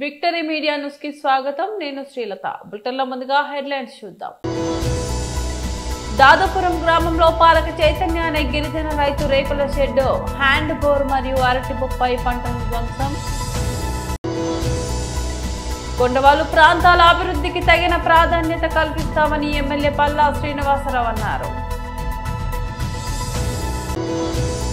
Victory media news కి స్వాగతం. నేను శ్రీలత. బులెటిన్లో ముందుగా హెడ్లైన్స్ చూద్దాం. దాదాపురం గ్రామంలో పాలక చైతన్య అనే గిరిజన రైతు రేకుల షెడ్, హ్యాండ్ బోర్ మరియు అరటి బొప్పాయి పంటల ధ్వంసం. కొండవాలు ప్రాంతాల అభివృద్ధికి తగిన ప్రాధాన్యత కల్పిస్తామని ఎమ్మెల్యే పల్లా శ్రీనివాసరావు అన్నారు.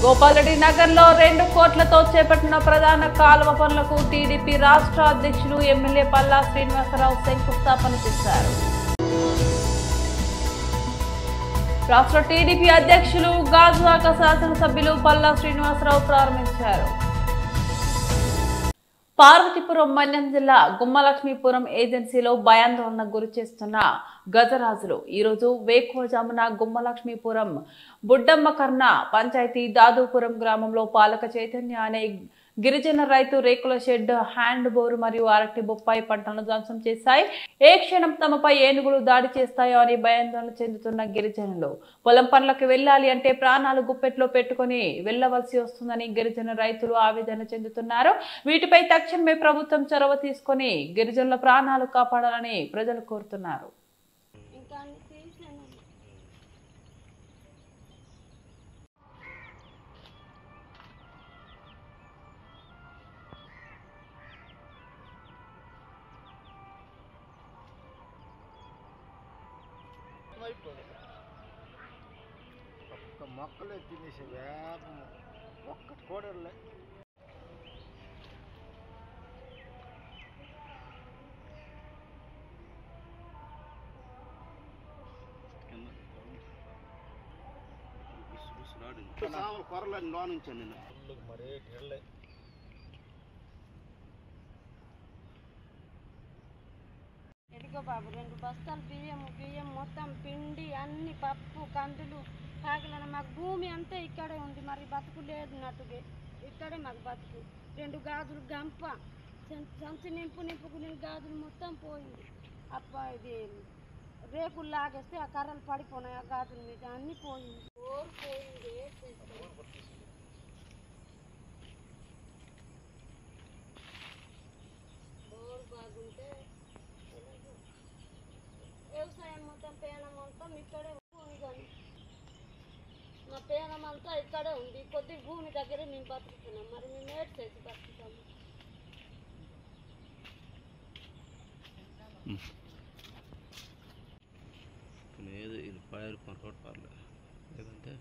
గోపాలరెడ్డి నగర్ లో 2 కోట్లతో చేపట్టిన ప్రధాన కాలువ పనులకు టీడీపీ రాష్ట్ర అధ్యక్షులు ఎమ్మెల్యే పల్లా శ్రీనివాసరావు శంకుస్థాపన చేశారు. రాష్ట్ర టీడీపీ అధ్యక్షులు గాజువాక శాసనసభ్యులు పల్లా శ్రీనివాసరావు ప్రారంభించారు. పార్వతీపురం మన్యం జిల్లా గుమ్మలక్ష్మీపురం ఏజెన్సీలో భయాందోళనకు గురి చేస్తున్న గజరాజులు ఈరోజు వేకువజామున గుమ్మలక్ష్మీపురం బుడ్డమ్మకర్ణ పంచాయతీ దాదుపురం గ్రామంలో పాలక చైతన్య అనే గిరిజన రైతు రేకుల షెడ్, హ్యాండ్ బోర్ మరియు అరటి బొప్పాయి పంటలను ధ్వంసం చేశాయి. ఏ క్షణం తమపై ఏనుగులు దాడి చేస్తాయో అని భయాందోళన చెందుతున్న గిరిజనులు పొలం పనులకు వెళ్లాలి అంటే ప్రాణాలు గుప్పెట్లో పెట్టుకుని వెళ్లవలసి వస్తుందని గిరిజన రైతులు ఆవేదన చెందుతున్నారు. వీటిపై తక్షణమే ప్రభుత్వం చొరవ తీసుకుని గిరిజనుల ప్రాణాలు కాపాడాలని ప్రజలు కోరుతున్నారు. ఒక్క మొక్కలే తినేసి వేపం ఒక్కటి కూడా కొరలని లో నుంచి నేను మరే గిరలే ఎదిగో బాబు 2 బస్తాలు బియ్యం మొత్తం పిండి అన్ని పప్పు కందులు కాకిలను మాకు భూమి అంతా ఇక్కడే ఉంది. మరి బతుకు లేదు నట్టుగా ఇక్కడే మాకు బతుకు. 2 గాజులు గంప సంచి నింపుకు నేను గాజులు మొత్తం పోయింది. అప్ప ఇది రేకులు లాగేస్తే ఆ కర్రలు పడిపోయినాయి. ఆ గాజుల మీద అన్నీ పోయింది. బోర్ పోయింది. బోర్ బాగుంటే వ్యవసాయం మొత్తం పేనం మొత్తం ఇక్కడే భూమి కానీ మా పేనం అంతా ఇక్కడే ఉంది. కొద్ది భూమి దగ్గరే మేము బతుకుతున్నాం. మరి మేము ఏడ్ చేసి బతుకుతాము. ఏది ఇది పైరు కొనుక్కోటి పర్లేదు. లేదంటే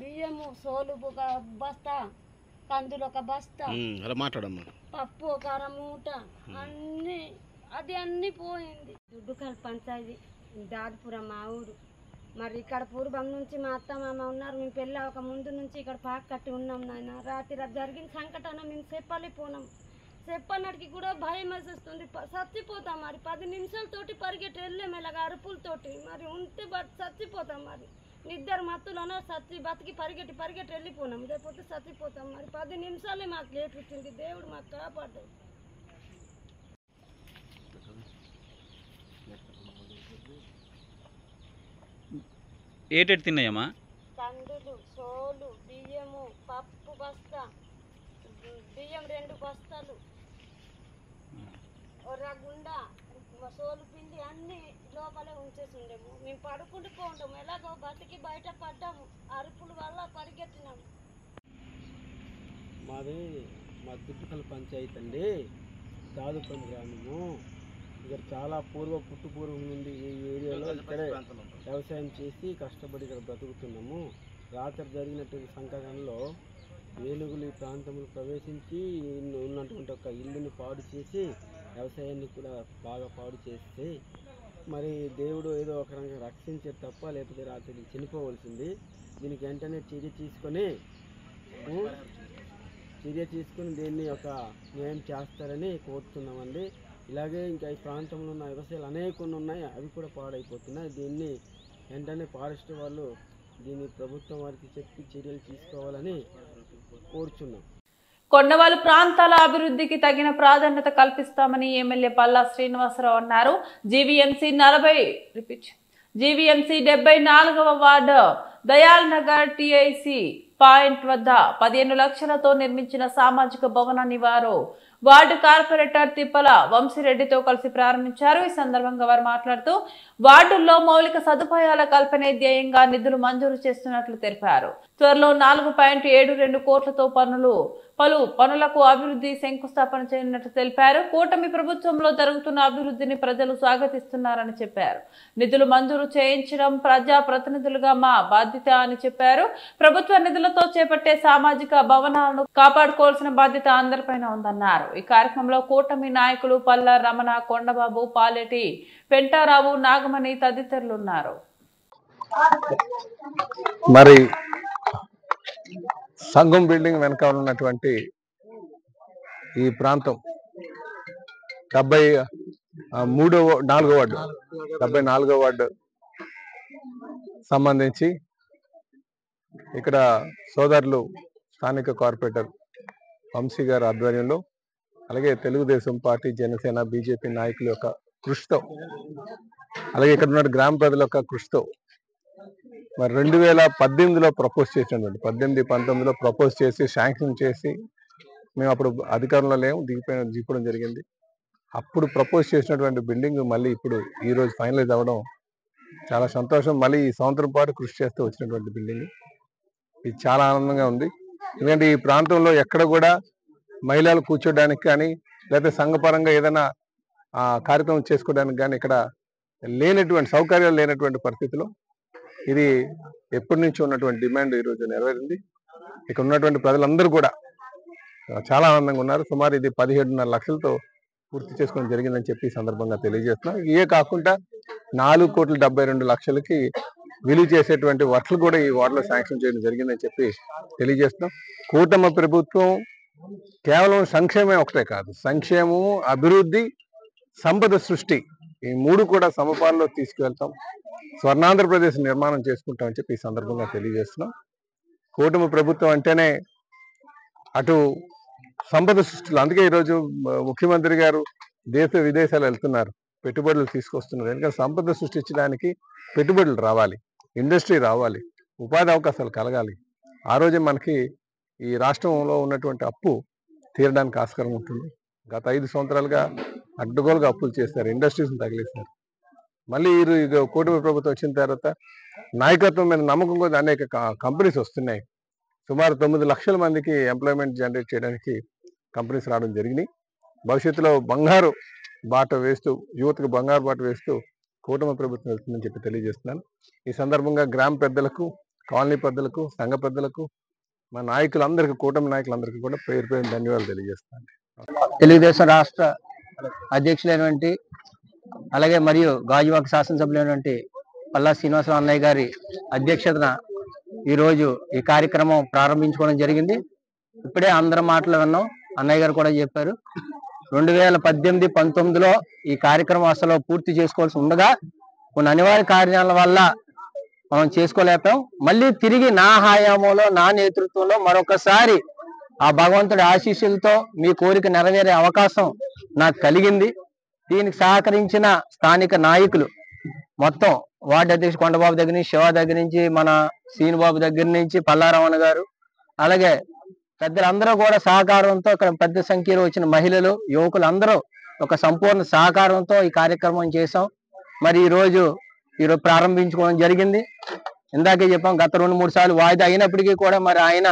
బియ్యము సోలుపు ఒక బస్తా, కందులు ఒక బస్తా, అలా మాట్లాడమ్మా, పప్పు ఒక మూట అన్నీ అన్నీ పోయింది. దుడ్డుకల్ పంచాయతీ దాదుపురం మా ఊరు. మరి ఇక్కడ పూర్వం నుంచి మా అత్త మామ ఉన్నారు. మేము పెళ్ళి ఒక ముందు నుంచి ఇక్కడ పాక కట్టి ఉన్నాం. నాయన రాత్రి జరిగిన సంకటన మేము చెప్పలేకపోనాం. చెప్పనటికి కూడా భయం వేసేస్తుంది. చచ్చిపోతాం. మరి 10 నిమిషాలతోటి పరిగెట్టి వెళ్ళాం ఇలాగ అరుపులతోటి. మరి ఉంటే చచ్చిపోతాం. మరి నిద్ర మత్తులోనో బతికి పరిగెట్టి వెళ్ళిపోనాం. లేకపోతే చచ్చిపోతాం. మరి 10 నిమిషాలే మాకు లేట్ వచ్చింది. దేవుడు మాకు కాపాడ్డాడు. ఏటెట్ తిన్నాయమ్మా? కందులు, సోలు, బియ్యము, పప్పు బస్తా, బియ్యం 2 బస్తాలు, రగుండ, సోలు పిండి అన్నీ లోపలే ఉంచేసి ఉండేము. మేము పడుకుంటూ పోంటాము. ఎలాగో బతికి బయట పడ్డాము. అరుపుల వల్ల పరిగెత్తినాము. మాది మా దుడ్డుకల్ పంచాయతీ అండి, దాదుపురం గ్రామము. ఇక్కడ చాలా పుట్టుపూర్వం నుండి ఈ ఏరియాలో ఇక్కడే వ్యవసాయం చేసి కష్టపడి ఇక్కడ బ్రతుకుతున్నాము. రాత్రి జరిగినటువంటి సంఘటనలో ఏనుగులు ఈ ప్రాంతంలో ప్రవేశించి ఉన్నటువంటి ఒక ఇల్లుని పాడు చేసి వ్యవసాయాన్ని కూడా బాగా పాడు చేస్తే మరి దేవుడు ఏదో ఒక రకంగా రక్షించారు తప్ప లేకపోతే రాత్రి చనిపోవలసింది. దీనికి వెంటనే చర్య తీసుకొని దీన్ని ఒక న్యాయం చేస్తారని కోరుతున్నామండి. ఇలాగే ఇంకా ఈ ప్రాంతంలో ఉన్న వ్యవసాయాలు అనేకన్ని ఉన్నాయి, అవి కూడా పాడైపోతున్నాయి. దీన్ని వెంటనే ఫారెస్ట్ వాళ్ళు దీన్ని ప్రభుత్వం వారికి చెప్పి చర్యలు తీసుకోవాలని కోరుచున్నాం. కొండవాలు ప్రాంతాల అభివృద్ధికి తగిన ప్రాధాన్యత కల్పిస్తామని ఎమ్మెల్యే పల్లా శ్రీనివాసరావు అన్నారు. జీవీఎంసీ 74వ ward Dayal Nagar TIC point వద్ద 15 లక్షలతో నిర్మించిన సామాజిక భవనాన్ని వారు వార్డు కార్పొరేటర్ తిప్పల వంశీరెడ్డితో కలిసి ప్రారంభించారు. ఈ సందర్భంగా వారు మాట్లాడుతూ వార్డుల్లో మౌలిక సదుపాయాల కల్పనే ధ్యేయంగా నిధులు మంజూరు చేస్తున్నట్లు తెలిపారు. త్వరలో 4.72 కోట్లతో పలు పనులకు అభివృద్ధి శంకుస్థాపన చేయనున్నట్లు తెలిపారు. కూటమి ప్రభుత్వంలో జరుగుతున్న అభివృద్ధిని ప్రజలు స్వాగతిస్తున్నారని చెప్పారు. నిధులు మంజూరు చేయించడం ప్రజా ప్రతినిధులుగా మా బాధ్యత అని చెప్పారు. ప్రభుత్వ నిధులతో చేపట్టే సామాజిక భవనాలను కాపాడుకోవాల్సిన బాధ్యత అందరిపైన ఉందన్నారు. ఈ కార్యక్రమంలో కూటమి నాయకులు పల్ల రమణ, కొండబాబు, పాలెటి పెంటారావు, నాగమణి తదితరులు ఉన్నారు. మరి సంఘం బిల్డింగ్ వెనక ఉన్నటువంటి ఈ ప్రాంతం 74వ వార్డు సంబంధించి ఇక్కడ సోదరులు స్థానిక కార్పొరేటర్ వంశీ గారి ఆధ్వర్యంలో, అలాగే తెలుగుదేశం పార్టీ, జనసేన, బీజేపీ నాయకుల యొక్క కృషితో, అలాగే ఇక్కడ ఉన్న గ్రామ ప్రజల యొక్క కృషితో మరి 2018లో ప్రపోజ్ చేసినటువంటి 18-19లో ప్రపోజ్ చేసి శాంక్షన్ చేసి, మేము అప్పుడు అధికారంలో లేము, దిగిపోవడం జరిగింది. అప్పుడు ప్రపోజ్ చేసినటువంటి బిల్డింగ్ మళ్ళీ ఇప్పుడు ఈరోజు ఫైనలైజ్ అవ్వడం చాలా సంతోషం. మళ్ళీ ఈ సంవత్సరం పాటు కృషి చేస్తూ వచ్చినటువంటి బిల్డింగ్ ఇది చాలా ఆనందంగా ఉంది. ఎందుకంటే ఈ ప్రాంతంలో ఎక్కడ కూడా మహిళలు కూర్చోడానికి కానీ లేకపోతే సంఘపరంగా ఏదైనా కార్యక్రమం చేసుకోవడానికి కానీ ఇక్కడ లేనటువంటి సౌకర్యాలు లేనటువంటి పరిస్థితిలో ఇది ఎప్పటి నుంచి ఉన్నటువంటి డిమాండ్ ఈరోజు నెరవేరింది. ఇక్కడ ఉన్నటువంటి ప్రజలందరూ కూడా చాలా ఆనందంగా ఉన్నారు. సుమారు ఇది 17.5 లక్షలతో పూర్తి చేసుకోవడం జరిగిందని చెప్పి ఈ సందర్భంగా తెలియజేస్తున్నాం. ఇవే కాకుండా 4,72,00,000కి విలువ చేసేటువంటి వర్క్లు కూడా ఈ వార్డులో శాంక్షన్ చేయడం జరిగిందని చెప్పి తెలియజేస్తున్నాం. కూటమి ప్రభుత్వం కేవలం సంక్షేమం ఒకటే కాదు, సంక్షేమము, అభివృద్ధి, సంపద సృష్టి, ఈ 3 కూడా సమపాల్లో తీసుకువెళ్తాం. స్వర్ణాంధ్రప్రదేశ్ నిర్మాణం చేసుకుంటామని చెప్పి ఈ సందర్భంగా తెలియజేస్తున్నాం. కూటమి ప్రభుత్వం అంటేనే అటు సంపద సృష్టిలో, అందుకే ఈరోజు ముఖ్యమంత్రి గారు దేశ విదేశాలు వెళ్తున్నారు, పెట్టుబడులు తీసుకొస్తున్నారు. ఎందుకంటే సంపద సృష్టించడానికి పెట్టుబడులు రావాలి, ఇండస్ట్రీ రావాలి, ఉపాధి అవకాశాలు కలగాలి. ఆ రోజే మనకి ఈ రాష్ట్రంలో ఉన్నటువంటి అప్పు తీరడానికి ఆస్కారం ఉంటుంది. గత 5 సంవత్సరాలుగా అడ్డగోలుగా అప్పులు చేస్తారు, ఇండస్ట్రీస్ని తగిలేస్తారు. మళ్ళీ ఈ కూటమి ప్రభుత్వం వచ్చిన తర్వాత నాయకత్వం మీద నమ్మకం కూడా అనేక కంపెనీస్ వస్తున్నాయి. సుమారు 9 లక్షల మందికి ఎంప్లాయ్మెంట్ జనరేట్ చేయడానికి కంపెనీస్ రావడం జరిగినాయి. భవిష్యత్తులో బంగారు బాట వేస్తూ, యువతకు బంగారు బాట వేస్తూ కూటమి ప్రభుత్వం వెళ్తుందని చెప్పి తెలియజేస్తున్నాను. ఈ సందర్భంగా గ్రామ పెద్దలకు, కాలనీ పెద్దలకు, సంఘ పెద్దలకు, మా నాయకులందరికీ, కూటమి నాయకులందరికీ కూడా పేరు పేరు ధన్యవాదాలు తెలియజేస్తాను. తెలుగుదేశం రాష్ట్ర అధ్యక్షులైనటువంటి అలాగే మరియు గాజువాక శాసనసభ్యులైనటువంటి పల్లా శ్రీనివాసరావు అన్నయ్య గారి అధ్యక్షతన ఈరోజు ఈ కార్యక్రమం ప్రారంభించుకోవడం జరిగింది. ఇప్పుడే అందరం మాటలు విన్నాం, అన్నయ్య గారు కూడా చెప్పారు. 2018-19లో ఈ కార్యక్రమం అసలు పూర్తి చేసుకోవాల్సి ఉండగా కొన్ని అనివార్య కారణాల వల్ల మనం చేసుకోలేకపోయాం. మళ్ళీ తిరిగి నా హయాంలో, నా నేతృత్వంలో మరొకసారి ఆ భగవంతుడి ఆశీస్సులతో మీ కోరిక నెరవేరే అవకాశం నాకు కలిగింది. దీనికి సహకరించిన స్థానిక నాయకులు మొత్తం వార్డు అధ్యక్షుడు కొండబాబు దగ్గర నుంచి, శివ దగ్గర నుంచి, మన శ్రీనుబాబు దగ్గర నుంచి, పల్లారమణ గారు, అలాగే పెద్దలందరూ కూడా సహకారంతో, ఇక్కడ పెద్ద సంఖ్యలో వచ్చిన మహిళలు, యువకులు అందరూ ఒక సంపూర్ణ సహకారంతో ఈ కార్యక్రమం చేశాం. మరి ఈరోజు ప్రారంభించుకోవడం జరిగింది. ఇందాకే చెప్పాం, గత 2-3 సార్లు వాయిదా అయినప్పటికీ కూడా మరి ఆయన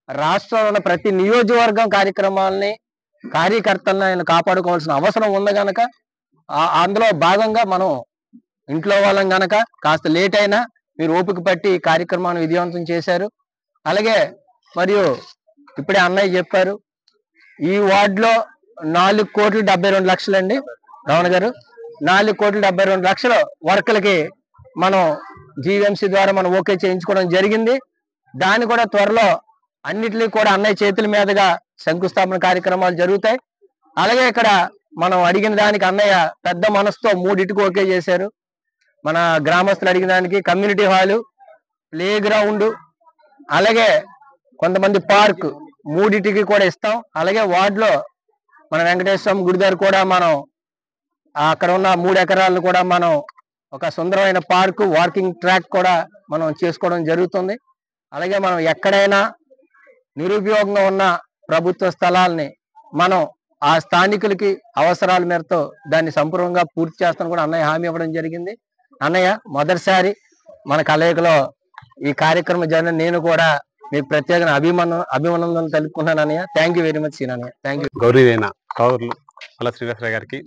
రాష్ట్రంలో ఉన్న ప్రతి నియోజకవర్గం కార్యక్రమాలని, కార్యకర్తలను ఆయన కాపాడుకోవాల్సిన అవసరం ఉంది గనక అందులో భాగంగా మనం ఇంట్లో వాళ్ళం గనక కాస్త లేట్ అయినా మీరు ఓపిక పట్టి ఈ కార్యక్రమాన్ని విజయవంతం చేశారు. అలాగే మరియు ఇప్పుడే అన్నయ్య చెప్పారు, ఈ వార్డులో 4,72,00,000 అండి రమణ గారు, 4,72,00,000 వర్కులకి మనం జీవీఎంసీ ద్వారా మనం ఓకే చేయించుకోవడం జరిగింది. దాన్ని కూడా త్వరలో అన్నిటికీ కూడా అన్నయ్య చేతుల మీదుగా శంకుస్థాపన కార్యక్రమాలు జరుగుతాయి. అలాగే ఇక్కడ మనం అడిగిన దానికి అన్నయ్య పెద్ద మనసుతో 3 ఓకే చేశారు. మన గ్రామస్తులు అడిగిన దానికి కమ్యూనిటీ హాలు, ప్లే గ్రౌండ్, అలాగే కొంతమంది పార్క్ 3 కూడా ఇస్తాం. అలాగే వార్డులో మన వెంకటేశ్వర గుడి దగ్గర కూడా మనం అక్కడ ఉన్న 3 ఎకరాలను కూడా మనం ఒక సుందరమైన పార్కు, వాకింగ్ ట్రాక్ కూడా మనం చేసుకోవడం జరుగుతుంది. అలాగే మనం ఎక్కడైనా నిరుపయోగంగా ఉన్న ప్రభుత్వ స్థలాల్ని మనం ఆ స్థానికులకి అవసరాల మేరతో దాన్ని సంపూర్ణంగా పూర్తి చేస్తాను కూడా అన్నయ్య హామీ ఇవ్వడం జరిగింది. అన్నయ్య మొదటిసారి మన కలయికలో ఈ కార్యక్రమం జరిగిన నేను కూడా మీకు ప్రత్యేక అభినందనలు తెలుపుకుంటున్నాను అన్నయ్య. థ్యాంక్ యూ వెరీ మచ్ సీనన్నయ్య. Thank you. గౌరవైన కావర్లు మల్ల శ్రీనివాసరావు గారికి,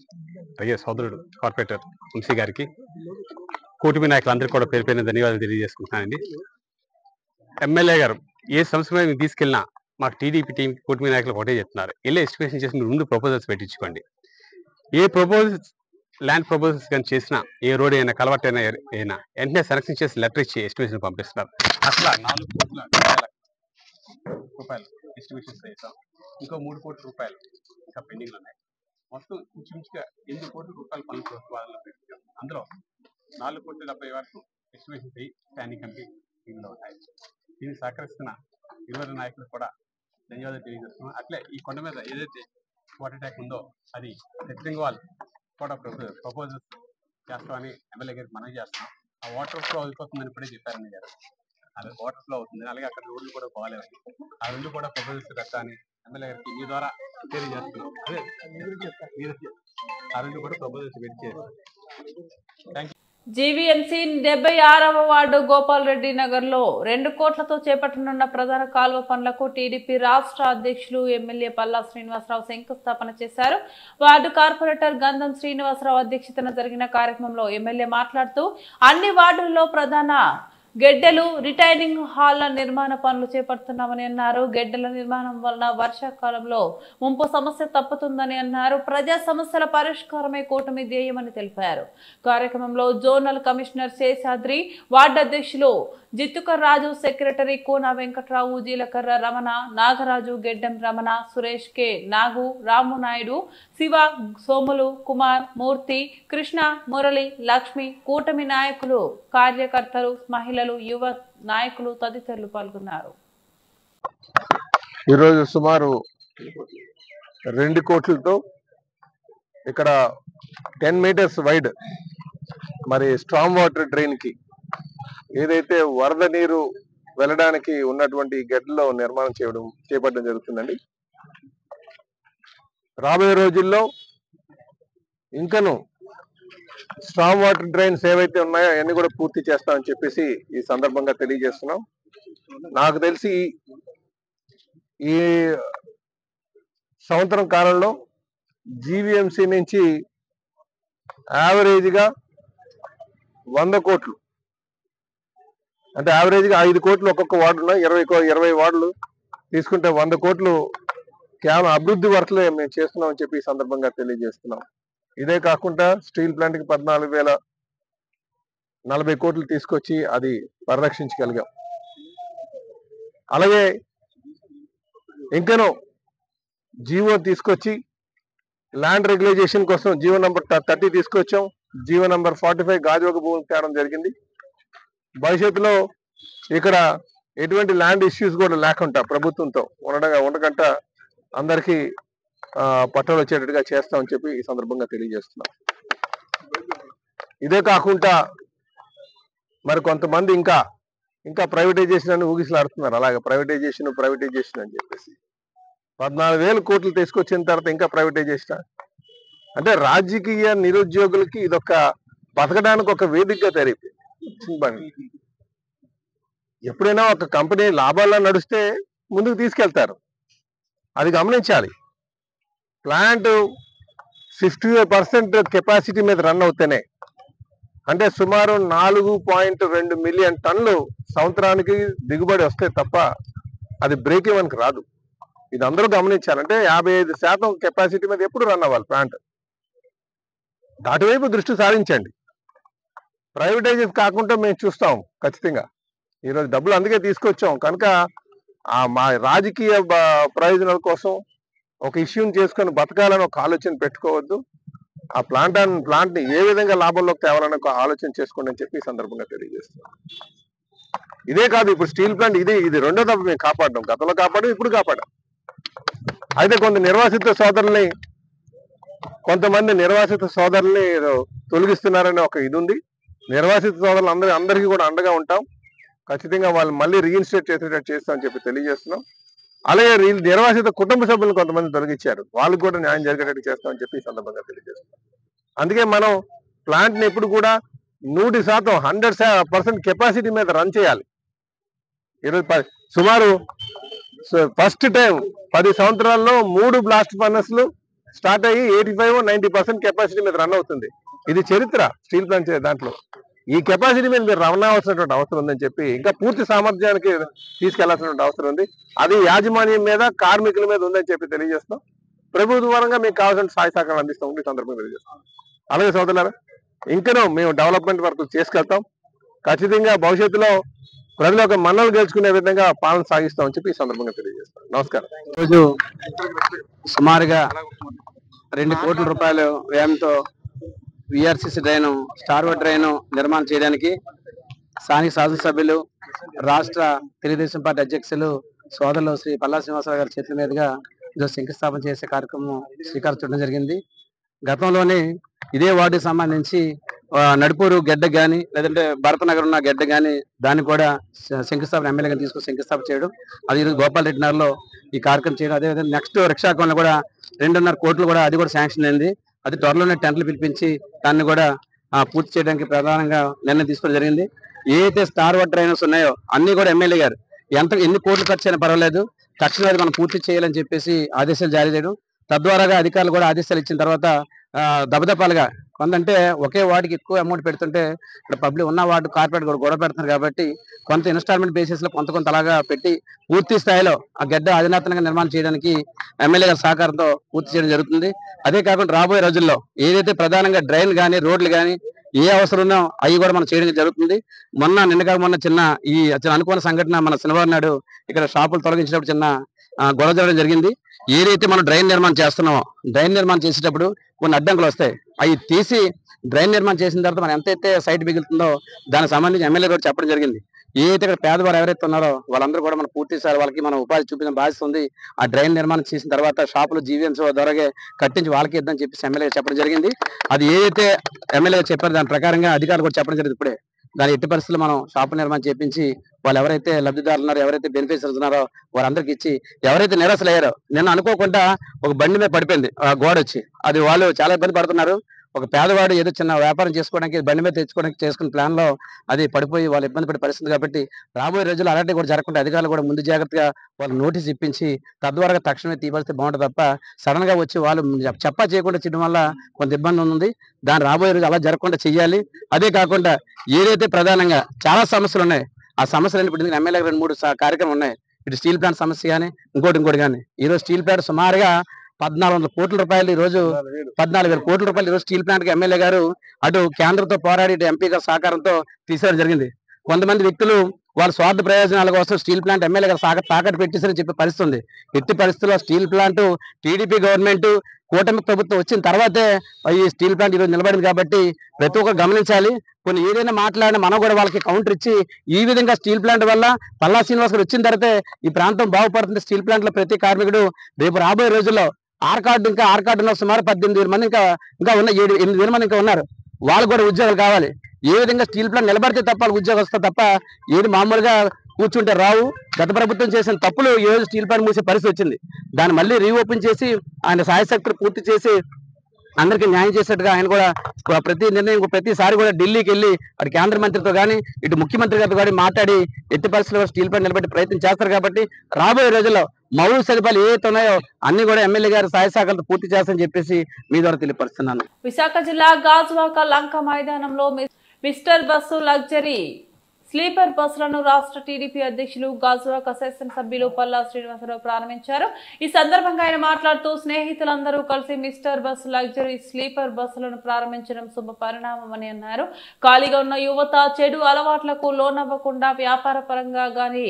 అలాగే సోదరుడు కార్పొరేటర్ వంశీ గారికి, కూటమి నాయకులందరికీ కూడా పేరు పేరున ధన్యవాదాలు తెలియజేసుకుంటున్నానండి. ఎమ్మెల్యే గారు ఏ సంస్థ మీద తీసుకెళ్ళినా మాకు టీడీపీ టీం కూటమి నాయకులు ఒకటే చెప్తున్నారు, వెళ్ళి ఎస్టిమేషన్ చేసి ముందు ప్రపోజల్స్ పెట్టించుకోండి. ఏ ప్రపోజల్స్ ల్యాండ్ ప్రపోజల్స్ కానీ చేసినా, ఏ రోడ్ అయినా కలవట్ అయినా వెంటనే సెలక్షన్ చేసి లెటర్ ఇచ్చి ఎస్టిమేషన్ పంపిస్తున్నారు. అసలు 4 కోట్ల రూపాయలు ఎస్టిమేషన్స్ చేసాం. ఇంకో 3 కోట్ల రూపాయలు ఇంకా పెండింగ్లు ఉన్నాయి. మొత్తం ఇంచుమించుగా 8 కోట్ల రూపాయల పనులు ప్రభుత్వాలలో పెట్టాం. అందులో 4,70,00,000 వరకు ఎస్టిమేషన్ చేయి స్టాండింగ్ కమిటీ టీంలో ఉన్నాయి. దీన్ని సహకరిస్తున్న ఇరువురు నాయకులు కూడా ధన్యవాదాలు తెలియజేస్తున్నాం. అట్లే ఈ కొండ మీద ఏదైతే వాటర్ ట్యాంక్ ఉందో అది సెట్టింగ్ వాల్ కూడా ప్రపోజల్స్ చేస్తామని ఎమ్మెల్యే గారికి మనవి చేస్తున్నాం. ఆ వాటర్ ఫ్లో అయిపోతుందని ఇప్పుడే చెప్పారని గారు. అది వాటర్ ఫ్లో అవుతుంది, అలాగే అక్కడ రోడ్లు కూడా బాగాలేవని, ఆ రెండు కూడా ప్రపోజల్స్ పెట్టాలని ఎమ్మెల్యే గారికి మీ ద్వారా తెలియజేస్తున్నాం. అదే ఆ రెండు కూడా ప్రపోజల్స్ పెట్టారు. Thank you. జీవీఎంసీ 76వ వార్డు గోపాల్ రెడ్డి నగర్ లో 2 కోట్లతో చేపట్టనున్న ప్రధాన కాల్వ పనులకు టీడీపీ రాష్ట్ర అధ్యక్షులు ఎమ్మెల్యే పల్లా శ్రీనివాసరావు శంకుస్థాపన చేశారు. వార్డు కార్పొరేటర్ గంధం శ్రీనివాసరావు అధ్యక్షతన జరిగిన కార్యక్రమంలో ఎమ్మెల్యే మాట్లాడుతూ అన్ని వార్డుల్లో ప్రధాన గెడ్డలు, రిటైనింగ్ హాల్ల నిర్మాణ పనులు చేపడుతున్నామని అన్నారు. గెడ్డల నిర్మాణం వలన వర్షాకాలంలో ముంపు సమస్య తప్పుతుందని అన్నారు. ప్రజా సమస్యల పరిష్కారమే కూటమి ధ్యేయమని తెలిపారు. కార్యక్రమంలో జోనల్ కమిషనర్ శేషాద్రి, వార్డు అధ్యక్షులు జిత్తుకర్ రాజు, సెక్రటరీ కోన వెంకట్రావు, జీలకర్ర రమణ, నాగరాజు, గెడ్డం రమణ, సురేష్ కె, నాగు, రాము నాయుడు, శివ, సోములు, కుమార్, మూర్తి, కృష్ణ, మురళి, లక్ష్మి, కూటమి నాయకులు, కార్యకర్తలు, మహిళలు, యువ నాయకులు తదితరులు పాల్గొన్నారు. ఈరోజు సుమారు 2 కోట్లతో ఇక్కడ 10 మీటర్స్ వైడ్ మరి స్ట్రాంగ్ వాటర్ డ్రైన్ కి ఏదైతే వరద నీరు వెళ్ళడానికి ఉన్నటువంటి గడ్డలో నిర్మాణం చేపట్టడం జరుగుతుందండి. రాబోయే రోజుల్లో ఇంకను స్ట్రాంగ్ వాటర్ డ్రైన్స్ ఏవైతే ఉన్నాయో అవన్నీ కూడా పూర్తి చేస్తామని చెప్పేసి ఈ సందర్భంగా తెలియజేస్తున్నాం. నాకు తెలిసి ఈ సంవత్సరం కాలంలో జీవీఎంసీ నుంచి యావరేజ్గా 100 కోట్లు, అంటే యావరేజ్గా 5 కోట్లు ఒక్కొక్క వార్డులో 20 వార్డులు తీసుకుంటే 100 కోట్లు కేవలం అభివృద్ధి వర్క్లే మేము చేస్తున్నామని చెప్పి ఈ సందర్భంగా తెలియజేస్తున్నాం. ఇదే కాకుండా స్టీల్ ప్లాంట్కి 14,040 కోట్లు తీసుకొచ్చి అది పరిరక్షించగలిగాం. అలాగే ఇంకనూ జీవో తీసుకొచ్చి ల్యాండ్ రెగ్యులైజేషన్ కోసం జీవో నంబర్ 30 తీసుకొచ్చాం. జీవో నంబర్ 45 గాజువాక భూములు తేవడం జరిగింది. భవిష్యత్తులో ఇక్కడ ఎటువంటి ల్యాండ్ ఇష్యూస్ కూడా లేకుండా ప్రభుత్వంతో ఉండకుండా అందరికీ పట్టాలు వచ్చేటట్టుగా చేస్తామని చెప్పి ఈ సందర్భంగా తెలియజేస్తున్నాం. ఇదే కాకుండా మరి కొంతమంది ఇంకా ప్రైవేటైజేషన్ అని ఊగిసలాడుతున్నారు. అలాగే ప్రైవేటైజేషన్ అని చెప్పేసి 14,000 కోట్లు తీసుకొచ్చిన తర్వాత ఇంకా ప్రైవేటైజేషన్ అంటే రాజకీయ నిరుద్యోగులకి ఇదొక బతకడానికి ఒక వేదికగా తయారైపోయింది. ఎప్పుడైనా ఒక కంపెనీ లాభాల్లో నడిస్తే ముందుకు తీసుకెళ్తారు, అది గమనించాలి. ప్లాంట్ 55% కెపాసిటీ మీద రన్ అవుతేనే, అంటే సుమారు 4.2 మిలియన్ టన్నులు సంవత్సరానికి దిగుబడి వస్తే తప్ప అది బ్రేక్ ఈవెన్కి రాదు. ఇది అందరూ గమనించాలంటే 55% కెపాసిటీ మీద ఎప్పుడు రన్ అవ్వాలి ప్లాంట్. దాటివైపు దృష్టి సారించండి. ప్రైవేటైజేషన్ కాకుండా మేము చూస్తాం ఖచ్చితంగా. ఈరోజు డబ్బులు అందుకే తీసుకొచ్చాం కనుక మా రాజకీయ ప్రయోజనాల కోసం ఒక ఇష్యూని చేసుకొని బతకాలని ఒక ఆలోచన పెట్టుకోవద్దు. ఆ ప్లాంట్ని ఏ విధంగా లాభంలోకి తేవాలని ఒక ఆలోచన చేసుకోండి అని చెప్పి ఈ సందర్భంగా తెలియజేస్తున్నాం. ఇదే కాదు, ఇప్పుడు స్టీల్ ప్లాంట్ ఇది రెండో దఫా మేము కాపాడడం. గతంలో కాపాడాం, ఇప్పుడు కాపాడాం. అయితే కొంతమంది నిర్వాసిత సోదరుల్ని తొలగిస్తున్నారనే ఒక ఇది ఉంది. నిర్వాసిత సోదరులు అందరికీ కూడా అండగా ఉంటాం. ఖచ్చితంగా వాళ్ళు మళ్ళీ రీఇన్స్టేట్ చేసేటట్టు చేస్తామని చెప్పి తెలియజేస్తున్నాం. అలాగే నిర్వాసిత కుటుంబ సభ్యులు కొంతమంది తొలగించారు, వాళ్ళకు కూడా న్యాయం జరిగేటట్టు చేస్తామని చెప్పి ఈ సందర్భంగా తెలియజేస్తున్నాం. అందుకే మనం ప్లాంట్ ని ఎప్పుడు కూడా 100% 100% కెపాసిటీ మీద రన్ చేయాలి. ఈరోజు సుమారు ఫస్ట్ టైం 10 సంవత్సరాల్లో 3 బ్లాస్ట్ ఫర్నెస్లు స్టార్ట్ అయ్యి 85-90% కెపాసిటీ మీద రన్ అవుతుంది. ఇది చరిత్ర స్టీల్ ప్లాంట్ దాంట్లో. ఈ కెపాసిటీ మీద మీరు రన్ అవ్వాల్సినటువంటి అవసరం ఉందని చెప్పి ఇంకా పూర్తి సామర్థ్యానికి తీసుకెళ్లాల్సినటువంటి అవసరం ఉంది. అది యాజమాన్యం మీద కార్మికుల మీద ఉందని చెప్పి తెలియజేస్తాం. ప్రభుత్వ పరంగా మీకు కావాల్సిన సహాయ సహకారాలు అందిస్తాం ఈ సందర్భంగా తెలియజేస్తాం. అలాగే సోదరులారా, ఇంకనూ మేము డెవలప్మెంట్ వరకు చేసుకెళ్తాం. ఖచ్చితంగా భవిష్యత్తులో ప్రజల యొక్క మన్నలు గెలుచుకునే విధంగా పాలన సాగిస్తామని చెప్పి ఈ సందర్భంగా తెలియజేస్తాం. నమస్కారం. రోజు సుమారుగా 2 కోట్ల రూపాయల వ్యయంతో విఆర్సిసి డ్రైన్, స్టార్వర్ డ్రైన్ నిర్మాణం చేయడానికి స్థానిక శాసనసభ్యులు, రాష్ట్ర తెలుగుదేశం పార్టీ అధ్యక్షులు సోదరులు శ్రీ పల్లా శ్రీనివాసరావు గారి చేతుల మీదుగా ఈరోజు శంకుస్థాపన చేసే కార్యక్రమం శ్రీకారం చుట్టడం జరిగింది. గతంలోనే ఇదే వార్డుకి సంబంధించి నడుపూరు గెడ్డ కానీ లేదంటే భరతనగర్ ఉన్న గెడ్డ కానీ దాన్ని కూడా శంకుస్థాపన ఎమ్మెల్యేగా తీసుకుని శంకుస్థాపన చేయడం, అది ఈరోజు గోపాల్ రెడ్డి నగర్లో ఈ కార్యక్రమం చేయడం. అదేవిధంగా నెక్స్ట్ రిక్షాకోణంలో కూడా 2.5 కోట్లు కూడా అది కూడా శాంక్షన్ అయింది. అది త్వరలోనే టెంట్లు పిలిపించి దాన్ని కూడా పూర్తి చేయడానికి ప్రధానంగా నిర్ణయం తీసుకోవడం జరిగింది. ఏదైతే స్టార్వర్ డ్రైనర్స్ ఉన్నాయో అన్ని కూడా ఎమ్మెల్యే గారు ఎన్ని కోట్లు ఖర్చు అయినా పర్వాలేదు, తక్షణం మనం పూర్తి చేయాలని చెప్పేసి ఆదేశాలు జారీ చేయడం. తద్వారాగా అధికారులు కూడా ఆదేశాలు ఇచ్చిన తర్వాత దబదపాలుగా కొంతంటే ఒకే వార్డుకి ఎక్కువ అమౌంట్ పెడుతుంటే ఇక్కడ పబ్లిక్ ఉన్న వార్డు కార్పొరేట్ కూడా గొడవ పెడుతున్నారు కాబట్టి కొంత ఇన్స్టాల్మెంట్ బేసిస్ లో కొంత అలాగా పెట్టి పూర్తి స్థాయిలో ఆ గడ్డ అధునాతనంగా నిర్మాణం చేయడానికి ఎమ్మెల్యే గారి సహకారంతో పూర్తి చేయడం జరుగుతుంది. అదే కాకుండా రాబోయే రోజుల్లో ఏదైతే ప్రధానంగా డ్రైన్ కానీ రోడ్లు కానీ ఏ అవసరం ఉన్నా అవి కూడా మనం చేయడం జరుగుతుంది. నిన్న చిన్న అనుకోని సంఘటన మన శనివారం నాడు ఇక్కడ షాపులు తొలగించినప్పుడు చిన్న గొడవ జరగడం జరిగింది. ఏదైతే మనం డ్రైన్ నిర్మాణం చేస్తున్నామో డ్రైన్ నిర్మాణం చేసేటప్పుడు కొన్ని అడ్డంకులు వస్తాయి, అవి తీసి డ్రైన్ నిర్మాణం చేసిన తర్వాత మనం ఎంతైతే సైట్ మిగులుతుందో దానికి సంబంధించి ఎమ్మెల్యే కూడా చెప్పడం జరిగింది. ఏదైతే ఇక్కడ పేదవారు ఎవరైతే ఉన్నారో వాళ్ళందరూ కూడా మనం పూర్తిసారి వాళ్ళకి మనం ఉపాధి చూపించిన బాధ్యత ఉంది. ఆ డ్రైన్ నిర్మాణం చేసిన తర్వాత షాపులు జీవీఎంసీ ద్వారా కట్టించి వాళ్ళకి ఇద్దని చెప్పేసి ఎమ్మెల్యే చెప్పడం జరిగింది. అది ఏదైతే ఎమ్మెల్యే చెప్పారో దాని ప్రకారంగా అధికారులు కూడా చెప్పడం జరిగింది. ఇప్పుడే దాని ఎట్టి పరిస్థితులు మనం షాపు నిర్మాణం చేపించి వాళ్ళు ఎవరైతే లబ్ధిదారులు ఉన్నారో ఎవరైతే బెనిఫిషరీస్ ఉన్నారో వారందరికి ఇచ్చి ఎవరైతే నిరాశలు అయ్యారో నిన్న అనుకోకుండా ఒక బండి మీద పడిపోయింది గోడ వచ్చి, అది వాళ్ళు చాలా ఇబ్బంది పడుతున్నారు. ఒక పేదవాడు ఏదో చిన్న వ్యాపారం చేసుకోవడానికి బండి మీద తెచ్చుకోవడానికి చేసుకున్న ప్లాన్ లో అది పడిపోయి వాళ్ళు ఇబ్బంది పడే పరిస్థితి కాబట్టి రాబోయే రోజుల్లో అలాంటి కూడా జరగకుండా అధికారులు కూడా ముందు జాగ్రత్తగా వాళ్ళు నోటీస్ ఇప్పించి తద్వారా తక్షణమే తీపరిస్తే బాగుంటుంది తప్ప సడన్ గా వచ్చి వాళ్ళు చెప్పా చేయకుండా చేయడం వల్ల కొంత ఇబ్బంది ఉంది. దాని రాబోయే రోజు అలా జరగకుండా చెయ్యాలి. అదే కాకుండా ఏదైతే ప్రధానంగా చాలా సమస్యలు ఉన్నాయి ఆ సమస్యలు ఇప్పుడు ఎమ్మెల్యే 2-3 కార్యక్రమాలు ఉన్నాయి. ఇటు స్టీల్ ప్లాంట్ సమస్య కానీ ఇంకోటి కానీ ఈరోజు స్టీల్ ప్లాంట్ సుమారుగా 1400 కోట్ల రూపాయలు ఈ రోజు 14,000 కోట్ల రూపాయలు ఈరోజు స్టీల్ ప్లాంట్ కి ఎమ్మెల్యే గారు అటు కేంద్రంతో పోరాడి ఇటు ఎంపీ గారి సహకారంతో తీసేయడం జరిగింది. కొంతమంది వ్యక్తులు వాళ్ళ స్వార్థ ప్రయోజనాల కోసం స్టీల్ ప్లాంట్ ఎమ్మెల్యే గారు తాకట్టు పెట్టేసరి చెప్పే పరిస్థితి ఉంది. ఎట్టి పరిస్థితుల్లో స్టీల్ ప్లాంట్ టీడీపీ గవర్నమెంట్ కూటమి ప్రభుత్వం వచ్చిన తర్వాతే ఈ స్టీల్ ప్లాంట్ ఈరోజు నిలబడింది కాబట్టి ప్రతి ఒక్కరు గమనించాలి. కొన్ని ఏదైనా మాట్లాడినా మనం కూడా వాళ్ళకి కౌంటర్ ఇచ్చి ఈ విధంగా స్టీల్ ప్లాంట్ వల్ల పల్లా శ్రీనివాస్ గారు వచ్చిన తర్వాతే ఈ ప్రాంతం బాగుపడుతుంది. స్టీల్ ప్లాంట్ లో ప్రతి కార్మికుడు రేపు రాబోయే రోజుల్లో ఆర్ కార్డు ఉన్న సుమారు 18,000 మంది ఇంకా ఉన్న 8,000 మంది ఇంకా ఉన్నారు. వాళ్ళు కూడా ఉద్యోగాలు కావాలి. ఏ విధంగా స్టీల్ ప్లాంట్ నిలబడితే తప్ప ఉద్యోగం వస్తే తప్ప ఏది మామూలుగా కూర్చుంటే రావు. గత ప్రభుత్వం చేసిన తప్పులు ఈ రోజు స్టీల్ ప్లాంట్ మూసే పరిస్థితి వచ్చింది. దాన్ని మళ్ళీ రీఓపెన్ చేసి ఆయన సాయశక్తులు పూర్తి చేసి అందరికీ న్యాయం చేసేట్టుగా ఆయన కూడా ప్రతి నిర్ణయం ప్రతిసారి కూడా ఢిల్లీకి వెళ్ళి అటు కేంద్ర మంత్రితో కానీ ఇటు ముఖ్యమంత్రి గారితో కానీ మాట్లాడి ఎట్టి పరిస్థితుల్లో స్టీల్ ప్లాంట్ నిలబెట్టే ప్రయత్నం చేస్తారు. కాబట్టి రాబోయే రోజుల్లో మౌలిక సదుపాయాలు ఏవైతే ఉన్నాయో అన్ని కూడా ఎమ్మెల్యే గారు సహాయ సహకారాలతో పూర్తి చేస్తారని చెప్పేసి మీ ద్వారా తెలియపరుస్తున్నాను. విశాఖ జిల్లా గాజువాక లంక మైదానంలో మిస్టర్ బస్సు లగ్జరీ స్లీపర్ బస్సులను రాష్ట్ర టీడీపీ అధ్యక్షులు గాజువాక శాసనసభ్యులు పల్లా శ్రీనివాసరావు ప్రారంభించారు. ఈ సందర్భంగా ఆయన మాట్లాడుతూ స్నేహితులందరూ కలిసి మిస్టర్ బస్సు లగ్జరీ స్లీపర్ బస్సులను ప్రారంభించడం శుభ పరిణామమని అన్నారు. ఖాళీగా ఉన్న యువత చెడు అలవాట్లకు లోనవ్వకుండా వ్యాపార పరంగా గాని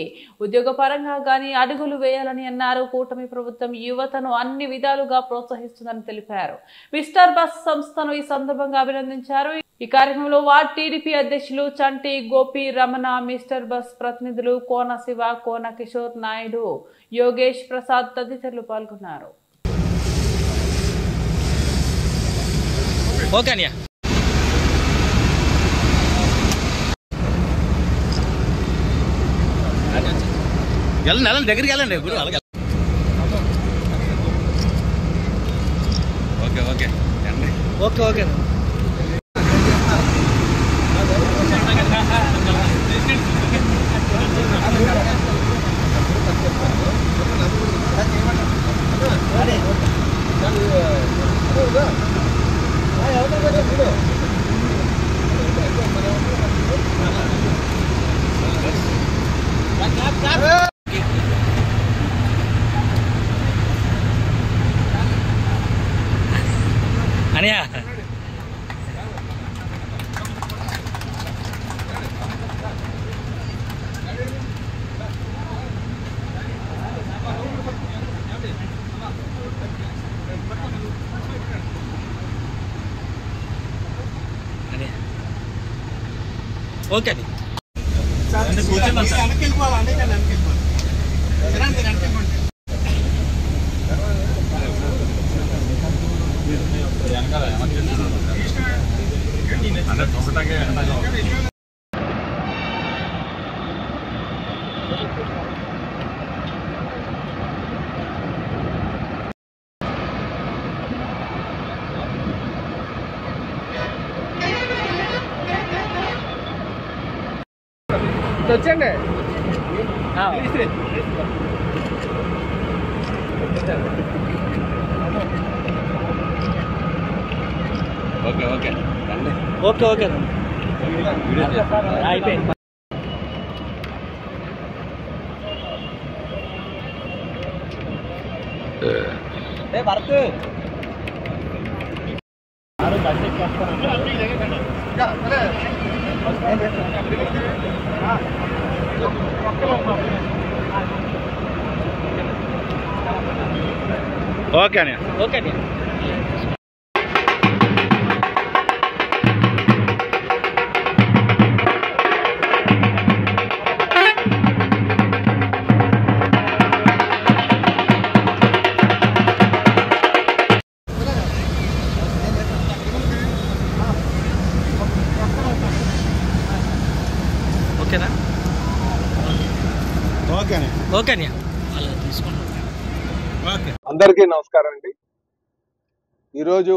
ఉద్యోగ పరంగా గాని అడుగులు వేయాలని అన్నారు. కూటమి ప్రభుత్వం యువతను అన్ని విధాలుగా ప్రోత్సహిస్తుందని తెలిపారు. మిస్టర్ బస్ సంస్థను ఈ సందర్భంగా అభినందించారు. ఈ కార్యక్రమంలో వార్డ్ టీడీపీ అధ్యక్షులు చంటి గోపి రమణ, మిస్టర్ బస్ ప్రతినిధులు కోన శివ, కోన కిషోర్ నాయుడు, యోగేష్ ప్రసాద్ తదితరులు పాల్గొన్నారు. వెళ్ళండి దగ్గరికి వెళ్ళండి గురు అలాగే ఓకే ఓకే ఓకే ఓకే అనియా ఓకే అండి వచ్చండి ఓకే ఓకే ఓకే ఓకే అయిపోయింది భరత్ ఓకే అని ఓకే అండి ఓకేనా ఓకే ఓకే అని అలా తీసుకోండి ఓకే అందరికీ నమస్కారం అండి. ఈరోజు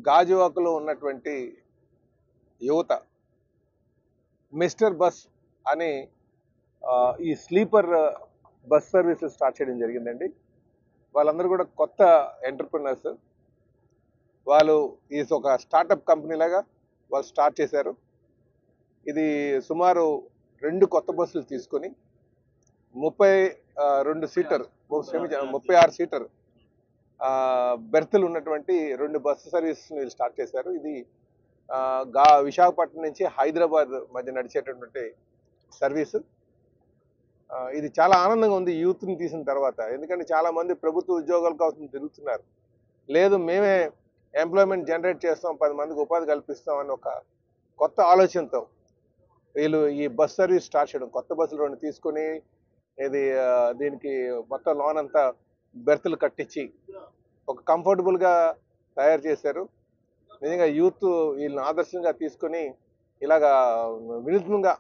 గాజువాకలో ఉన్నటువంటి యువత మిస్టర్ బస్ అని ఈ స్లీపర్ బస్ సర్వీస్ స్టార్ట్ చేయడం జరిగిందండి. వాళ్ళందరూ కూడా కొత్త ఎంటర్ప్రినర్స్. వాళ్ళు ఈ ఒక స్టార్టప్ కంపెనీ లాగా వాళ్ళు స్టార్ట్ చేశారు. ఇది సుమారు 2 కొత్త బస్సులు తీసుకొని 32 సీటర్ 36 సీటర్ బెర్తులు ఉన్నటువంటి 2 బస్సు సర్వీసెస్ వీళ్ళు స్టార్ట్ చేశారు. ఇది విశాఖపట్నం నుంచి హైదరాబాద్ మధ్య నడిచేటటువంటి సర్వీసు. ఇది చాలా ఆనందంగా ఉంది యూత్ని తీసిన తర్వాత. ఎందుకంటే చాలామంది ప్రభుత్వ ఉద్యోగాల కోసం తిరుగుతున్నారు. లేదు మేమే ఎంప్లాయ్మెంట్ జనరేట్ చేస్తాం, 10 మందికి ఉపాధి కల్పిస్తాం అని ఒక కొత్త ఆలోచనతో వీళ్ళు ఈ బస్ సర్వీస్ స్టార్ట్ చేయడం. కొత్త బస్సులు 2 తీసుకొని దీనికి మొత్తం లోన్ అంతా బెర్తులు కట్టించి ఒక కంఫర్టబుల్గా తయారు చేశారు. నిజంగా యూత్ వీళ్ళని ఆదర్శంగా తీసుకొని ఇలాగా వినూత్నంగా